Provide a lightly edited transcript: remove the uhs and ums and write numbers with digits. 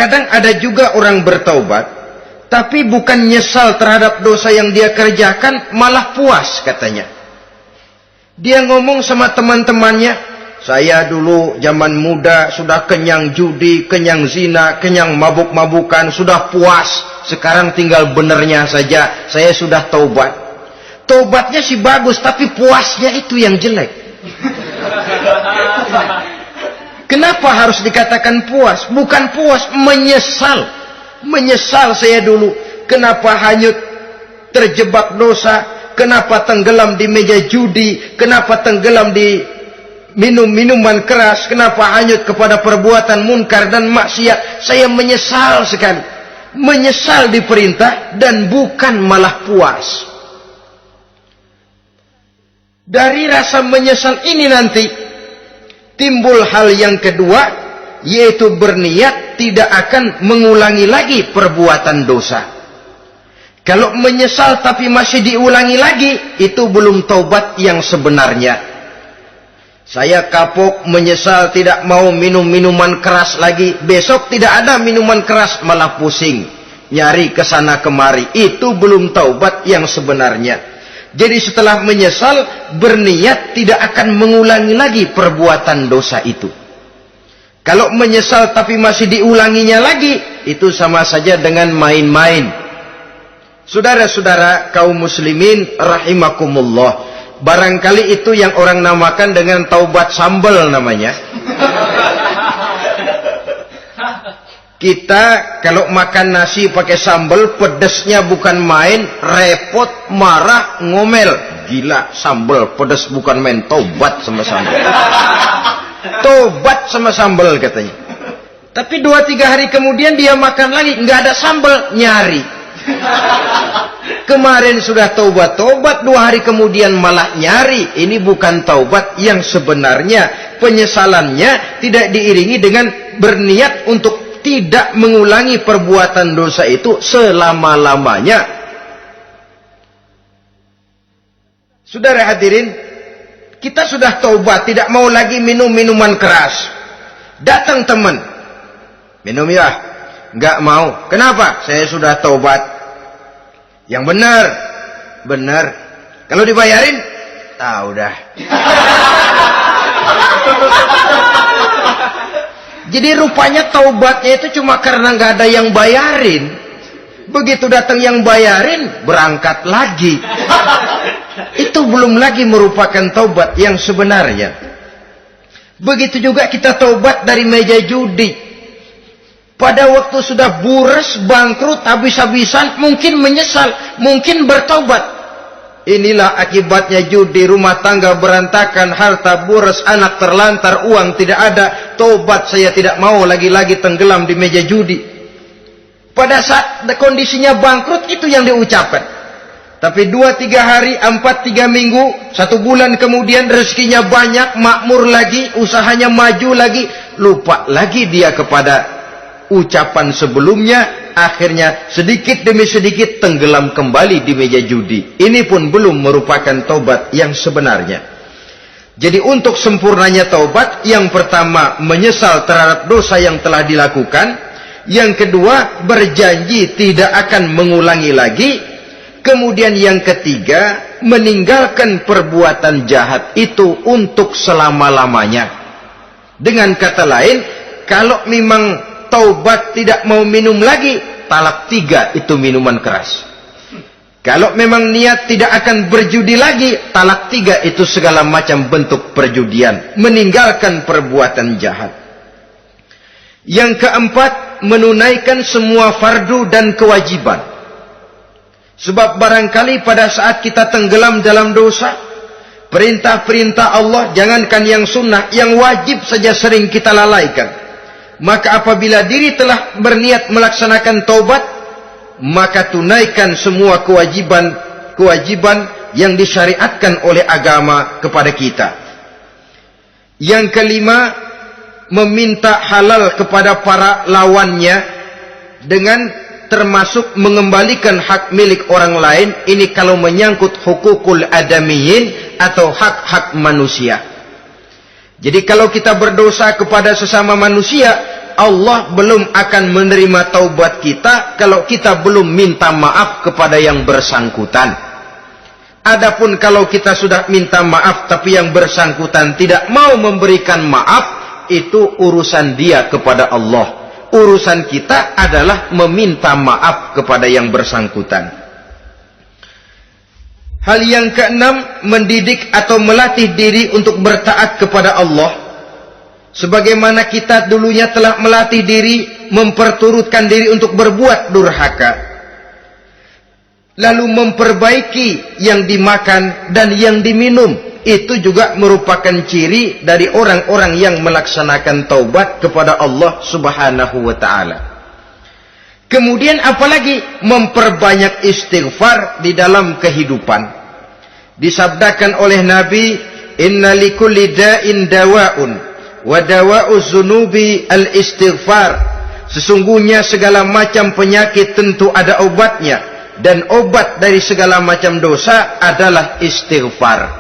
Kadang ada juga orang bertaubat, tapi bukan nyesal terhadap dosa yang dia kerjakan, malah puas katanya. Dia ngomong sama teman-temannya, saya dulu zaman muda sudah kenyang judi, kenyang zina, kenyang mabuk-mabukan, sudah puas. Sekarang tinggal benernya saja, saya sudah taubat. Taubatnya sih bagus, tapi puasnya itu yang jelek. Kenapa harus dikatakan puas? Bukan puas, menyesal. Menyesal saya dulu. Kenapa hanyut terjebak dosa? Kenapa tenggelam di meja judi? Kenapa tenggelam di minum-minuman keras? Kenapa hanyut kepada perbuatan munkar dan maksiat? Saya menyesal sekali. Menyesal diperintah dan bukan malah puas. Dari rasa menyesal ini nanti timbul hal yang kedua, yaitu berniat tidak akan mengulangi lagi perbuatan dosa. Kalau menyesal tapi masih diulangi lagi, itu belum taubat yang sebenarnya. Saya kapok, menyesal, tidak mau minum minuman keras lagi. Besok tidak ada minuman keras, malah pusing. Nyari kesana kemari. Itu belum taubat yang sebenarnya. Jadi setelah menyesal, berniat tidak akan mengulangi lagi perbuatan dosa itu. Kalau menyesal tapi masih diulanginya lagi, itu sama saja dengan main-main. Saudara-saudara kaum muslimin rahimakumullah, barangkali itu yang orang namakan dengan taubat sambal namanya. Kita kalau makan nasi pakai sambal, pedesnya bukan main, repot, marah, ngomel. Gila, sambal pedes bukan main, taubat sama sambal. Taubat sama sambal katanya. Tapi 2-3 hari kemudian dia makan lagi, nggak ada sambal, nyari. Kemarin sudah taubat, 2 hari kemudian malah nyari. Ini bukan taubat yang sebenarnya. Penyesalannya tidak diiringi dengan berniat untuk tidak mengulangi perbuatan dosa itu selama-lamanya. Saudara hadirin, kita sudah taubat, tidak mau lagi minum minuman keras. Datang teman, minum ya? Enggak mau. Kenapa? Saya sudah taubat. Yang benar, benar. Kalau dibayarin, tahu dah. Jadi rupanya taubatnya itu cuma karena nggak ada yang bayarin. Begitu datang yang bayarin, berangkat lagi. Itu belum lagi merupakan taubat yang sebenarnya. Begitu juga kita taubat dari meja judi. Pada waktu sudah buras, bangkrut, habis-habisan, mungkin menyesal, mungkin bertaubat. Inilah akibatnya judi, rumah tangga berantakan, harta buras, anak terlantar, uang tidak ada. Taubat, saya tidak mau lagi-lagi tenggelam di meja judi. Pada saat kondisinya bangkrut, itu yang diucapkan. Tapi 2-3 hari, 4-3 minggu, 1 bulan kemudian rezekinya banyak, makmur lagi, usahanya maju lagi, lupa lagi dia kepada ucapan sebelumnya, akhirnya sedikit demi sedikit tenggelam kembali di meja judi. Ini pun belum merupakan taubat yang sebenarnya. Jadi untuk sempurnanya taubat, yang pertama menyesal terhadap dosa yang telah dilakukan, yang kedua berjanji tidak akan mengulangi lagi, kemudian yang ketiga meninggalkan perbuatan jahat itu untuk selama-lamanya. Dengan kata lain, kalau memang taubat tidak mau minum lagi, talak 3 itu minuman keras. Kalau memang niat tidak akan berjudi lagi, talak 3 itu segala macam bentuk perjudian, meninggalkan perbuatan jahat. Yang keempat, menunaikan semua fardu dan kewajiban. Sebab barangkali pada saat kita tenggelam dalam dosa, perintah-perintah Allah, jangankan yang sunnah, yang wajib saja sering kita lalaikan. Maka apabila diri telah berniat melaksanakan taubat, maka tunaikan semua kewajiban yang disyariatkan oleh agama kepada kita. Yang kelima, meminta halal kepada para lawannya dengan termasuk mengembalikan hak milik orang lain. Ini kalau menyangkut hukukul adamiyin atau hak-hak manusia. Jadi kalau kita berdosa kepada sesama manusia, Allah belum akan menerima taubat kita kalau kita belum minta maaf kepada yang bersangkutan. Adapun kalau kita sudah minta maaf tapi yang bersangkutan tidak mau memberikan maaf, itu urusan dia kepada Allah. Urusan kita adalah meminta maaf kepada yang bersangkutan. Hal yang keenam, mendidik atau melatih diri untuk bertaat kepada Allah. Sebagaimana kita dulunya telah melatih diri, memperturutkan diri untuk berbuat durhaka, lalu memperbaiki yang dimakan dan yang diminum, itu juga merupakan ciri dari orang-orang yang melaksanakan taubat kepada Allah Subhanahu wa ta'ala. Kemudian apalagi? Memperbanyak istighfar di dalam kehidupan. Disabdakan oleh Nabi, inna likulli da'in dawa'un wa dawa'u zunubi al-istighfar. Sesungguhnya segala macam penyakit tentu ada obatnya, dan obat dari segala macam dosa adalah istighfar.